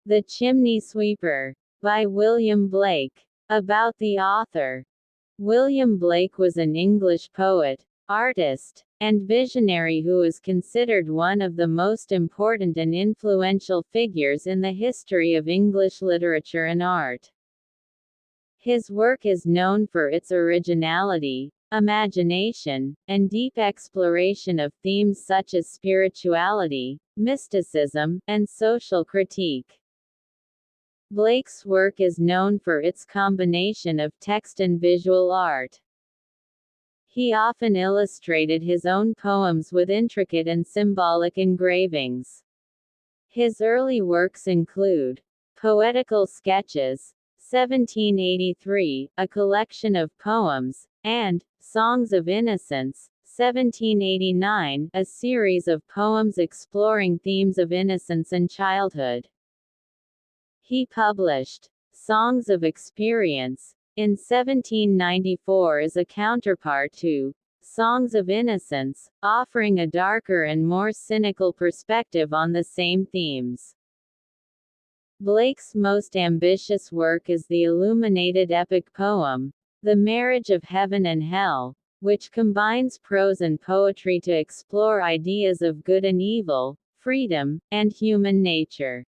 The Chimney Sweeper, by William Blake. About the author. William Blake was an English poet, artist, and visionary who is considered one of the most important and influential figures in the history of English literature and art. His work is known for its originality, imagination, and deep exploration of themes such as spirituality, mysticism, and social critique. Blake's work is known for its combination of text and visual art. He often illustrated his own poems with intricate and symbolic engravings. His early works include Poetical Sketches, 1783, a collection of poems, and Songs of Innocence, 1789, a series of poems exploring themes of innocence and childhood. He published Songs of Experience in 1794 as a counterpart to Songs of Innocence, offering a darker and more cynical perspective on the same themes. Blake's most ambitious work is the illuminated epic poem, The Marriage of Heaven and Hell, which combines prose and poetry to explore ideas of good and evil, freedom, and human nature.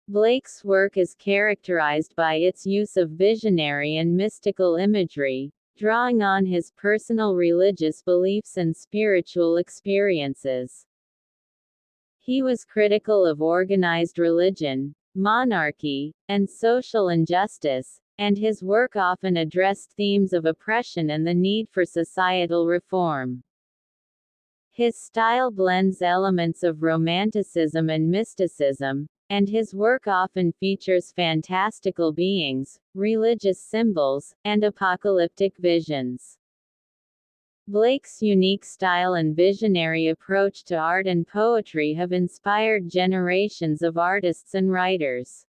Blake's work is characterized by its use of visionary and mystical imagery, drawing on his personal religious beliefs and spiritual experiences. He was critical of organized religion, monarchy, and social injustice, and his work often addressed themes of oppression and the need for societal reform. His style blends elements of romanticism and mysticism, and his work often features fantastical beings, religious symbols, and apocalyptic visions. Blake's unique style and visionary approach to art and poetry have inspired generations of artists and writers.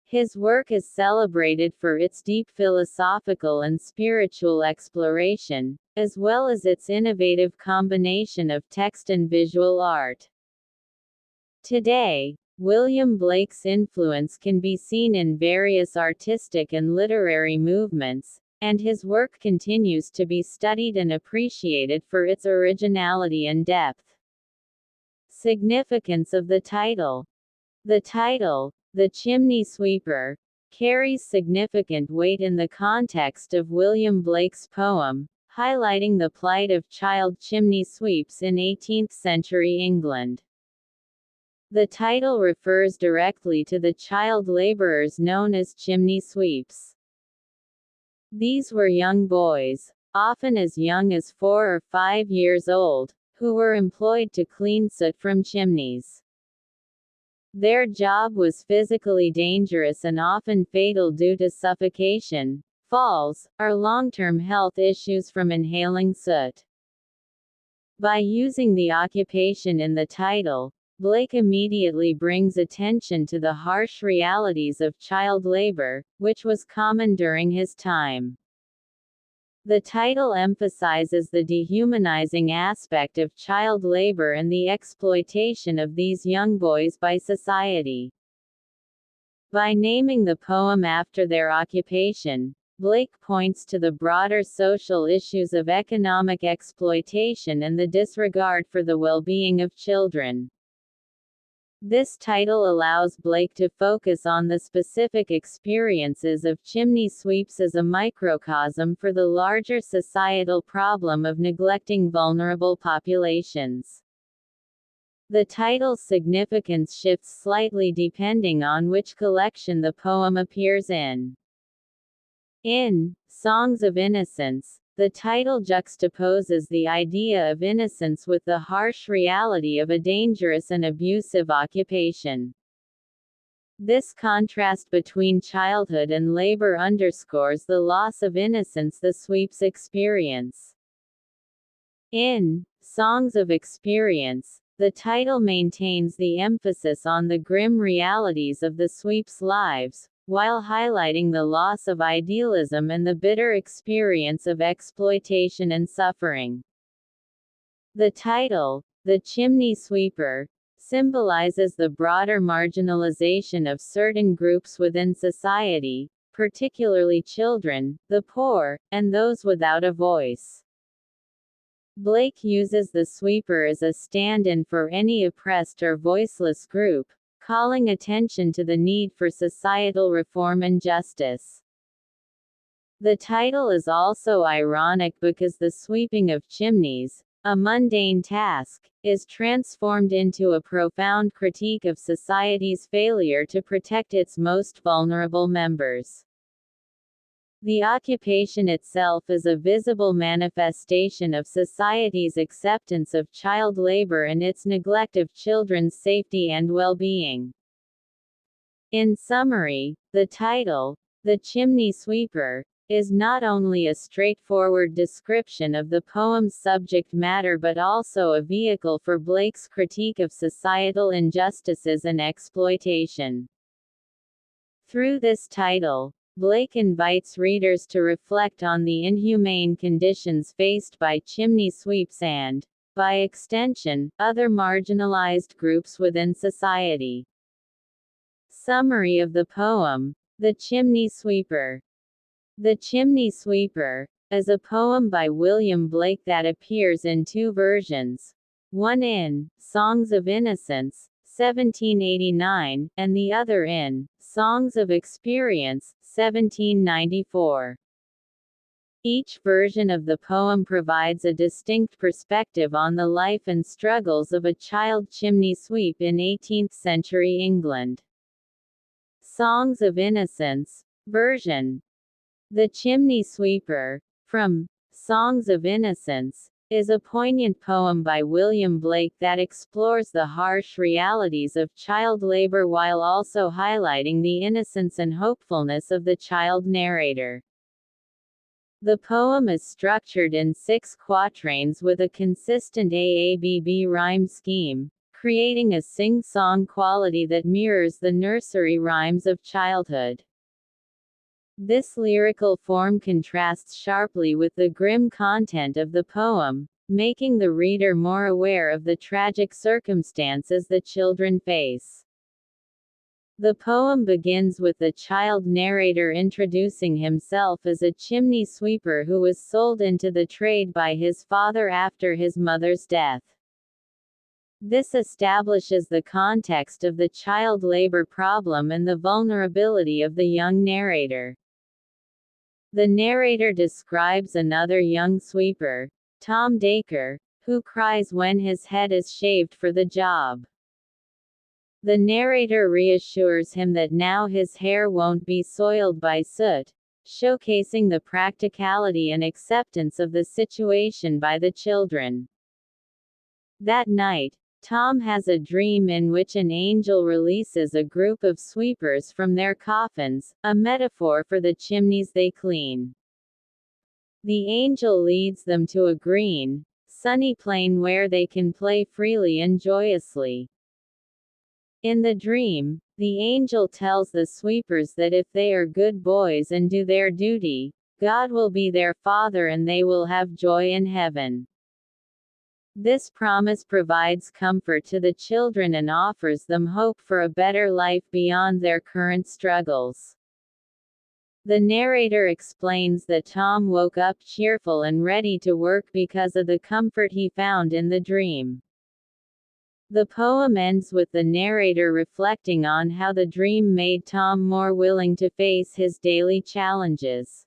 His work is celebrated for its deep philosophical and spiritual exploration, as well as its innovative combination of text and visual art. Today, William Blake's influence can be seen in various artistic and literary movements, and his work continues to be studied and appreciated for its originality and depth. Significance of the title. The title, The Chimney Sweeper, carries significant weight in the context of William Blake's poem, highlighting the plight of child chimney sweeps in 18th-century England. The title refers directly to the child laborers known as chimney sweeps. These were young boys, often as young as 4 or 5 years old, who were employed to clean soot from chimneys. Their job was physically dangerous and often fatal due to suffocation, falls, or long-term health issues from inhaling soot. By using the occupation in the title, Blake immediately brings attention to the harsh realities of child labor, which was common during his time. The title emphasizes the dehumanizing aspect of child labor and the exploitation of these young boys by society. By naming the poem after their occupation, Blake points to the broader social issues of economic exploitation and the disregard for the well-being of children. This title allows Blake to focus on the specific experiences of chimney sweeps as a microcosm for the larger societal problem of neglecting vulnerable populations. The title's significance shifts slightly depending on which collection the poem appears in. In Songs of Innocence, the title juxtaposes the idea of innocence with the harsh reality of a dangerous and abusive occupation. This contrast between childhood and labor underscores the loss of innocence the sweeps experience. In Songs of Experience, the title maintains the emphasis on the grim realities of the sweeps' lives, while highlighting the loss of idealism and the bitter experience of exploitation and suffering. The title, The Chimney Sweeper, symbolizes the broader marginalization of certain groups within society, particularly children, the poor, and those without a voice. Blake uses the sweeper as a stand-in for any oppressed or voiceless group, calling attention to the need for societal reform and justice. The title is also ironic because the sweeping of chimneys, a mundane task, is transformed into a profound critique of society's failure to protect its most vulnerable members. The occupation itself is a visible manifestation of society's acceptance of child labor and its neglect of children's safety and well-being. In summary, the title, "The Chimney Sweeper," is not only a straightforward description of the poem's subject matter but also a vehicle for Blake's critique of societal injustices and exploitation. Through this title, Blake invites readers to reflect on the inhumane conditions faced by chimney sweeps and, by extension, other marginalized groups within society. Summary of the poem: The Chimney Sweeper. The Chimney Sweeper is a poem by William Blake that appears in two versions, one in Songs of Innocence, 1789, and the other in Songs of Experience, 1794. Each version of the poem provides a distinct perspective on the life and struggles of a child chimney sweep in 18th-century England. Songs of Innocence version. The Chimney Sweeper, from Songs of Innocence, is a poignant poem by William Blake that explores the harsh realities of child labor while also highlighting the innocence and hopefulness of the child narrator. The poem is structured in 6 quatrains with a consistent AABB rhyme scheme, creating a sing-song quality that mirrors the nursery rhymes of childhood. This lyrical form contrasts sharply with the grim content of the poem, making the reader more aware of the tragic circumstances the children face. The poem begins with the child narrator introducing himself as a chimney sweeper who was sold into the trade by his father after his mother's death. This establishes the context of the child labor problem and the vulnerability of the young narrator. The narrator describes another young sweeper, Tom Dacre, who cries when his head is shaved for the job. The narrator reassures him that now his hair won't be soiled by soot, showcasing the practicality and acceptance of the situation by the children. That night, Tom has a dream in which an angel releases a group of sweepers from their coffins, a metaphor for the chimneys they clean. The angel leads them to a green, sunny plain where they can play freely and joyously. In the dream, the angel tells the sweepers that if they are good boys and do their duty, God will be their father and they will have joy in heaven. This promise provides comfort to the children and offers them hope for a better life beyond their current struggles. The narrator explains that Tom woke up cheerful and ready to work because of the comfort he found in the dream. The poem ends with the narrator reflecting on how the dream made Tom more willing to face his daily challenges.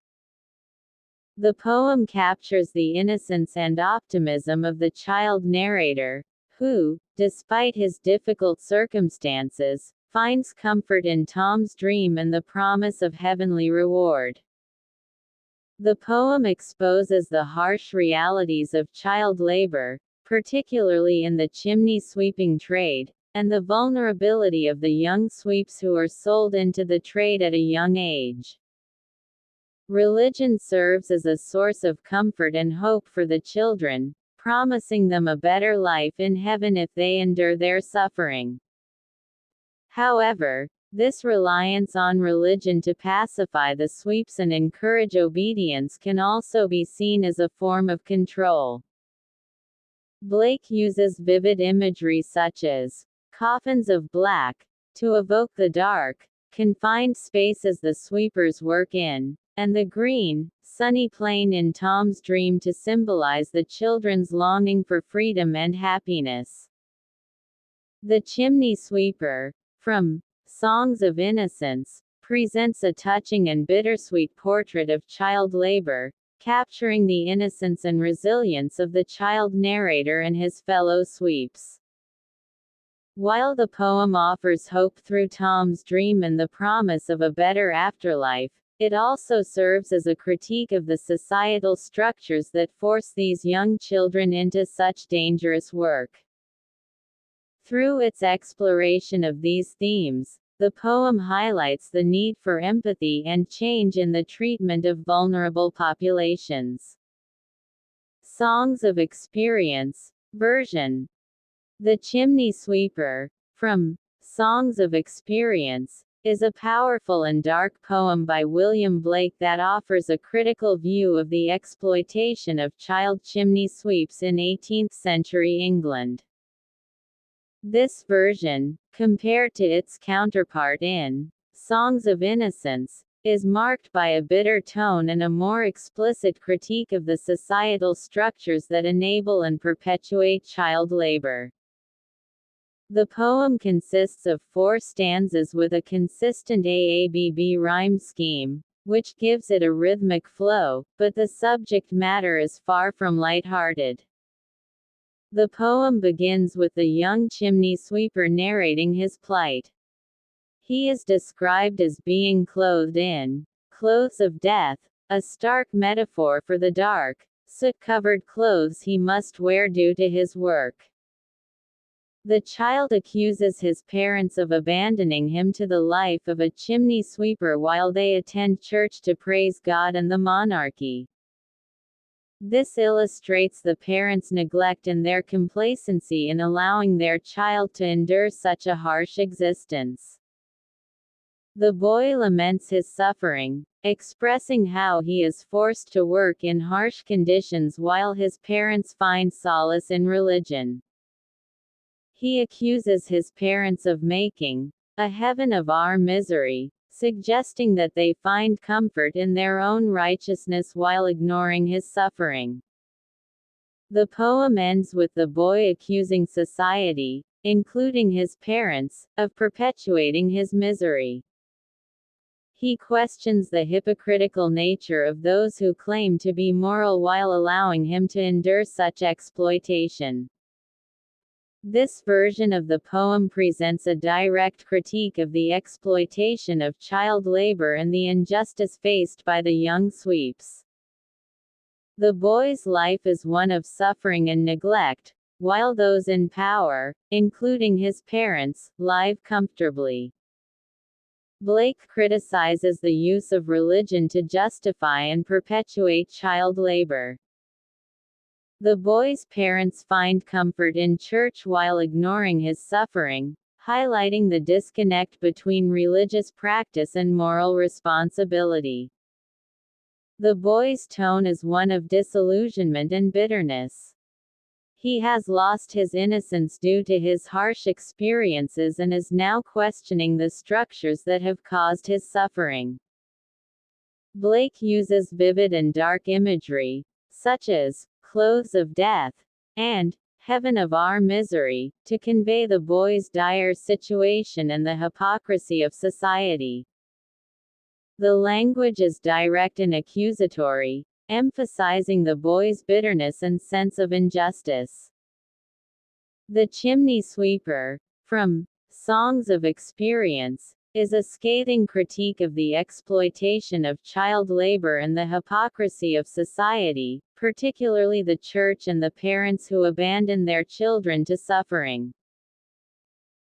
The poem captures the innocence and optimism of the child narrator, who, despite his difficult circumstances, finds comfort in Tom's dream and the promise of heavenly reward. The poem exposes the harsh realities of child labor, particularly in the chimney sweeping trade, and the vulnerability of the young sweeps who are sold into the trade at a young age. Religion serves as a source of comfort and hope for the children, promising them a better life in heaven if they endure their suffering. However, this reliance on religion to pacify the sweeps and encourage obedience can also be seen as a form of control. Blake uses vivid imagery such as coffins of black, to evoke the dark, confined spaces the sweepers work in, and the green, sunny plain in Tom's dream to symbolize the children's longing for freedom and happiness. The Chimney Sweeper, from Songs of Innocence, presents a touching and bittersweet portrait of child labor, capturing the innocence and resilience of the child narrator and his fellow sweeps. While the poem offers hope through Tom's dream and the promise of a better afterlife, it also serves as a critique of the societal structures that force these young children into such dangerous work. Through its exploration of these themes, the poem highlights the need for empathy and change in the treatment of vulnerable populations. Songs of Experience, version. The Chimney Sweeper, from Songs of Experience, is a powerful and dark poem by William Blake that offers a critical view of the exploitation of child chimney sweeps in 18th-century England. This version, compared to its counterpart in Songs of Innocence, is marked by a bitter tone and a more explicit critique of the societal structures that enable and perpetuate child labor. The poem consists of 4 stanzas with a consistent AABB rhyme scheme, which gives it a rhythmic flow, but the subject matter is far from light-hearted. The poem begins with the young chimney sweeper narrating his plight. He is described as being clothed in clothes of death, a stark metaphor for the dark, soot-covered clothes he must wear due to his work. The child accuses his parents of abandoning him to the life of a chimney sweeper while they attend church to praise God and the monarchy. This illustrates the parents' neglect and their complacency in allowing their child to endure such a harsh existence. The boy laments his suffering, expressing how he is forced to work in harsh conditions while his parents find solace in religion. He accuses his parents of making a heaven of our misery, suggesting that they find comfort in their own righteousness while ignoring his suffering. The poem ends with the boy accusing society, including his parents, of perpetuating his misery. He questions the hypocritical nature of those who claim to be moral while allowing him to endure such exploitation. This version of the poem presents a direct critique of the exploitation of child labor and the injustice faced by the young sweeps. The boy's life is one of suffering and neglect, while those in power, including his parents, live comfortably. Blake criticizes the use of religion to justify and perpetuate child labor. The boy's parents find comfort in church while ignoring his suffering, highlighting the disconnect between religious practice and moral responsibility. The boy's tone is one of disillusionment and bitterness. He has lost his innocence due to his harsh experiences and is now questioning the structures that have caused his suffering. Blake uses vivid and dark imagery, such as clothes of death and heaven of our misery, to convey the boy's dire situation and the hypocrisy of society. The language is direct and accusatory, emphasizing the boy's bitterness and sense of injustice. The Chimney Sweeper, from Songs of Experience, is a scathing critique of the exploitation of child labor and the hypocrisy of society, particularly the church and the parents who abandon their children to suffering.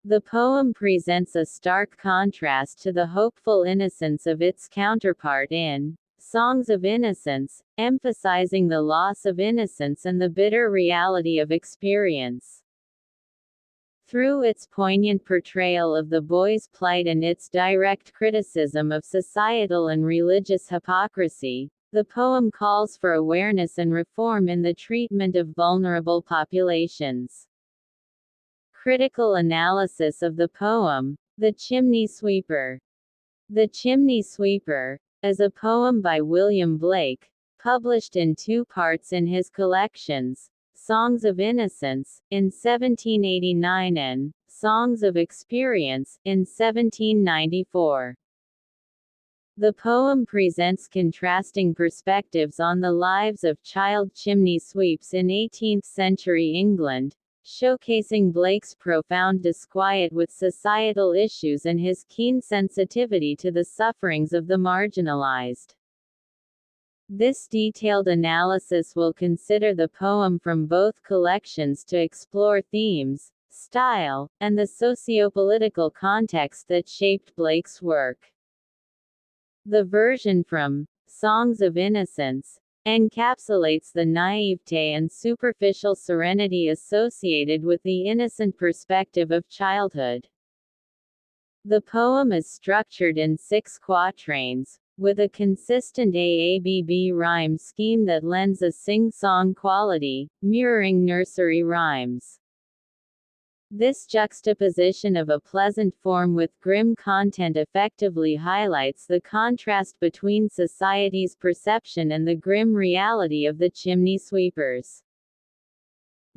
The poem presents a stark contrast to the hopeful innocence of its counterpart in Songs of Innocence, emphasizing the loss of innocence and the bitter reality of experience. Through its poignant portrayal of the boy's plight and its direct criticism of societal and religious hypocrisy, the poem calls for awareness and reform in the treatment of vulnerable populations. Critical analysis of the poem, The Chimney Sweeper. The Chimney Sweeper is a poem by William Blake, published in two parts in his collections, Songs of Innocence, in 1789 and Songs of Experience, in 1794. The poem presents contrasting perspectives on the lives of child chimney sweeps in 18th-century England, showcasing Blake's profound disquiet with societal issues and his keen sensitivity to the sufferings of the marginalized. This detailed analysis will consider the poem from both collections to explore themes, style, and the socio-political context that shaped Blake's work. The version from Songs of Innocence encapsulates the naivete and superficial serenity associated with the innocent perspective of childhood. The poem is structured in 6 quatrains, with a consistent AABB rhyme scheme that lends a sing-song quality, mirroring nursery rhymes. This juxtaposition of a pleasant form with grim content effectively highlights the contrast between society's perception and the grim reality of the chimney sweepers.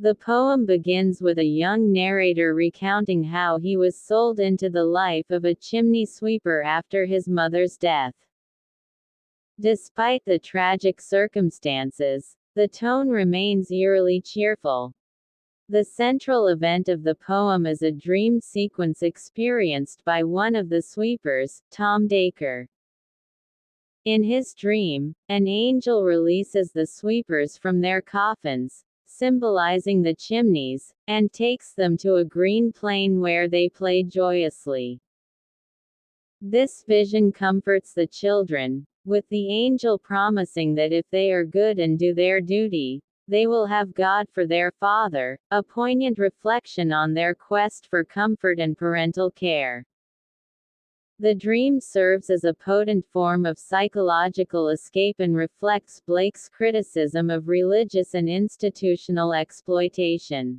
The poem begins with a young narrator recounting how he was sold into the life of a chimney sweeper after his mother's death. Despite the tragic circumstances, the tone remains eerily cheerful. The central event of the poem is a dream sequence experienced by one of the sweepers, Tom Dacre. In his dream, an angel releases the sweepers from their coffins, symbolizing the chimneys, and takes them to a green plain where they play joyously. This vision comforts the children, with the angel promising that if they are good and do their duty, they will have God for their father, a poignant reflection on their quest for comfort and parental care. The dream serves as a potent form of psychological escape and reflects Blake's criticism of religious and institutional exploitation.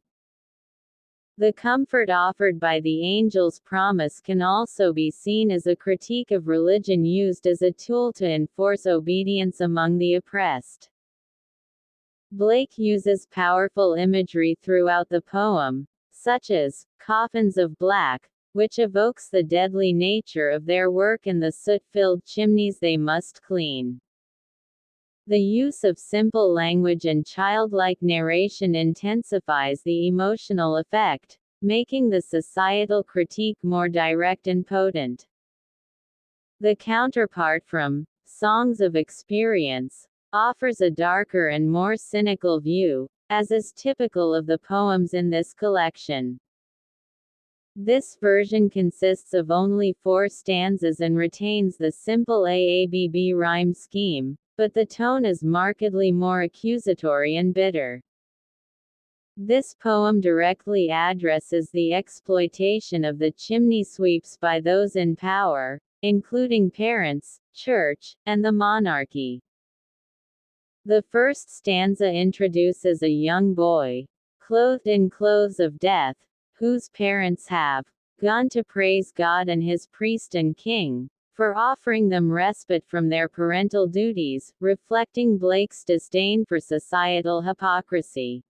The comfort offered by the angel's promise can also be seen as a critique of religion used as a tool to enforce obedience among the oppressed. Blake uses powerful imagery throughout the poem, such as coffins of black, which evokes the deadly nature of their work and the soot-filled chimneys they must clean. The use of simple language and childlike narration intensifies the emotional effect, making the societal critique more direct and potent. The counterpart from Songs of Experience offers a darker and more cynical view, as is typical of the poems in this collection. This version consists of only 4 stanzas and retains the simple AABB rhyme scheme, but the tone is markedly more accusatory and bitter. This poem directly addresses the exploitation of the chimney sweeps by those in power, including parents, church, and the monarchy. The first stanza introduces a young boy, clothed in clothes of death, whose parents have gone to praise God and his priest and king, for offering them respite from their parental duties, reflecting Blake's disdain for societal hypocrisy.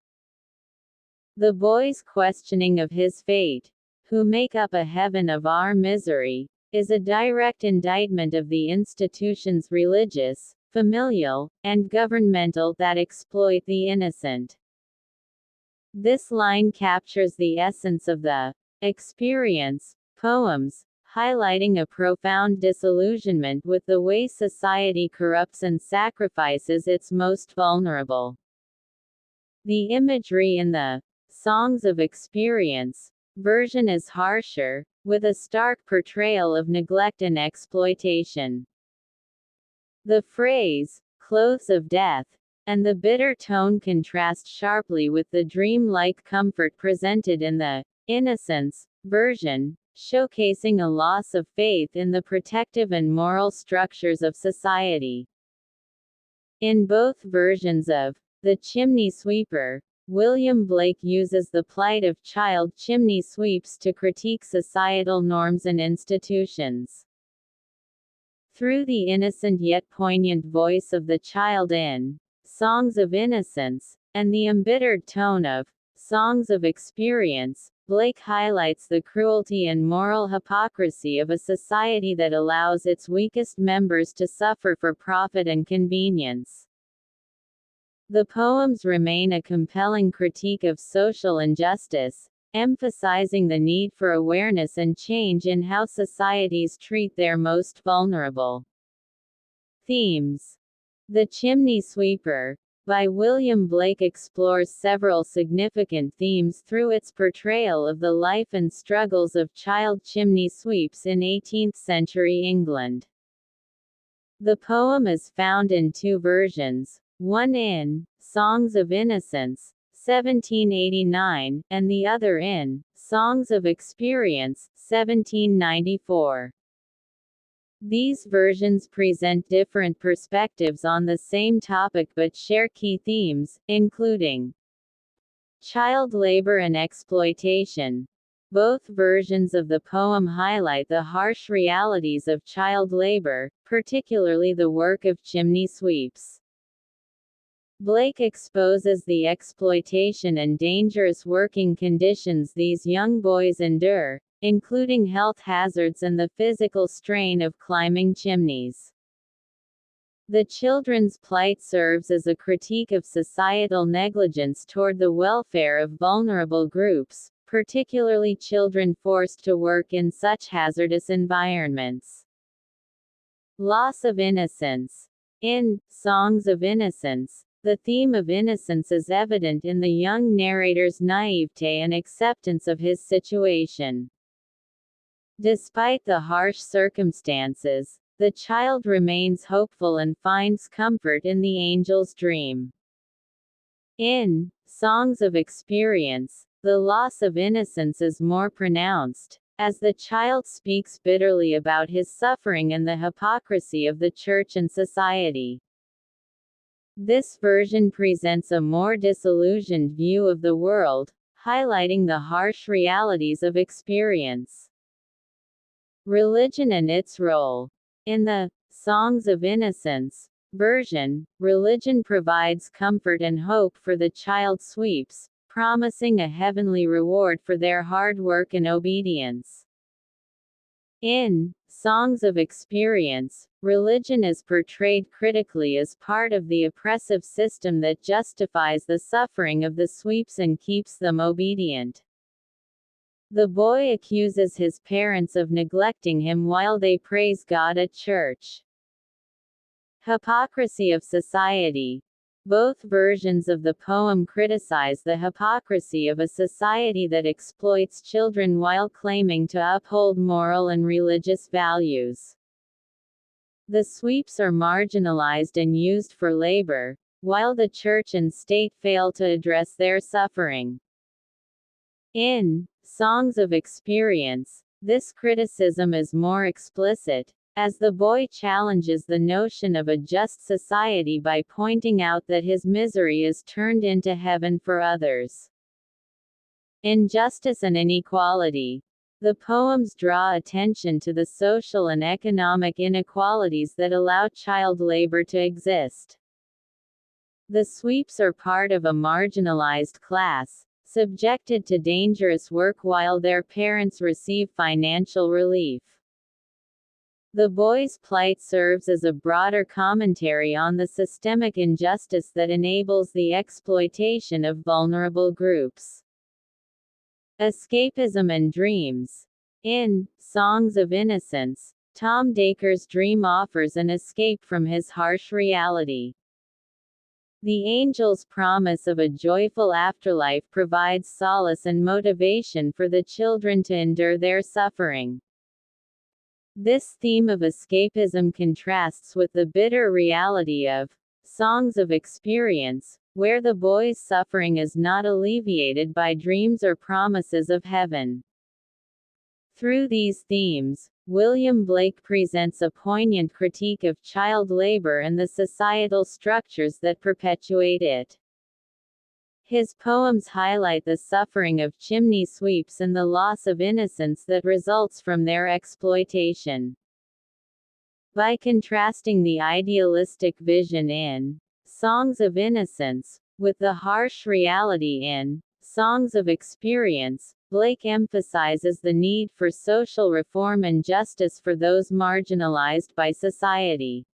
The boy's questioning of his fate, who make up a heaven of our misery, is a direct indictment of the institutions religious, familial, and governmental that exploit the innocent. This line captures the essence of the Experience poems, highlighting a profound disillusionment with the way society corrupts and sacrifices its most vulnerable. The imagery in the Songs of Experience version is harsher, with a stark portrayal of neglect and exploitation. The phrase, clothes of death, and the bitter tone contrast sharply with the dream-like comfort presented in the Innocence version, showcasing a loss of faith in the protective and moral structures of society. In both versions of The Chimney Sweeper, William Blake uses the plight of child chimney sweeps to critique societal norms and institutions. Through the innocent yet poignant voice of the child in Songs of Innocence, and the embittered tone of Songs of Experience, Blake highlights the cruelty and moral hypocrisy of a society that allows its weakest members to suffer for profit and convenience. The poems remain a compelling critique of social injustice, emphasizing the need for awareness and change in how societies treat their most vulnerable. Themes. The Chimney Sweeper, by William Blake, explores several significant themes through its portrayal of the life and struggles of child chimney sweeps in 18th-century England. The poem is found in two versions, one in Songs of Innocence, 1789, and the other in Songs of Experience, 1794. These versions present different perspectives on the same topic but share key themes, including child labor and exploitation. Both versions of the poem highlight the harsh realities of child labor, particularly the work of chimney sweeps. Blake exposes the exploitation and dangerous working conditions these young boys endure, including health hazards and the physical strain of climbing chimneys. The children's plight serves as a critique of societal negligence toward the welfare of vulnerable groups, particularly children forced to work in such hazardous environments. Loss of innocence. In Songs of Innocence, the theme of innocence is evident in the young narrator's naivete and acceptance of his situation. Despite the harsh circumstances, the child remains hopeful and finds comfort in the angel's dream. In Songs of Experience, the loss of innocence is more pronounced, as the child speaks bitterly about his suffering and the hypocrisy of the church and society. This version presents a more disillusioned view of the world, highlighting the harsh realities of experience. Religion and its role. In the Songs of Innocence version, religion provides comfort and hope for the child sweeps, promising a heavenly reward for their hard work and obedience. In Songs of Experience, religion is portrayed critically as part of the oppressive system that justifies the suffering of the sweeps and keeps them obedient. The boy accuses his parents of neglecting him while they praise God at church. Hypocrisy of society. Both versions of the poem criticize the hypocrisy of a society that exploits children while claiming to uphold moral and religious values. The sweeps are marginalized and used for labor, while the church and state fail to address their suffering. In Songs of Experience, this criticism is more explicit, as the boy challenges the notion of a just society by pointing out that his misery is turned into heaven for others. Injustice and inequality. The poems draw attention to the social and economic inequalities that allow child labor to exist. The sweeps are part of a marginalized class, subjected to dangerous work while their parents receive financial relief. The boy's plight serves as a broader commentary on the systemic injustice that enables the exploitation of vulnerable groups. Escapism and dreams. In Songs of Innocence, Tom Dacre's dream offers an escape from his harsh reality. The angel's promise of a joyful afterlife provides solace and motivation for the children to endure their suffering. This theme of escapism contrasts with the bitter reality of Songs of Experience, where the boy's suffering is not alleviated by dreams or promises of heaven. Through these themes, William Blake presents a poignant critique of child labor and the societal structures that perpetuate it. His poems highlight the suffering of chimney sweeps and the loss of innocence that results from their exploitation. By contrasting the idealistic vision in Songs of Innocence with the harsh reality in Songs of Experience, Blake emphasizes the need for social reform and justice for those marginalized by society.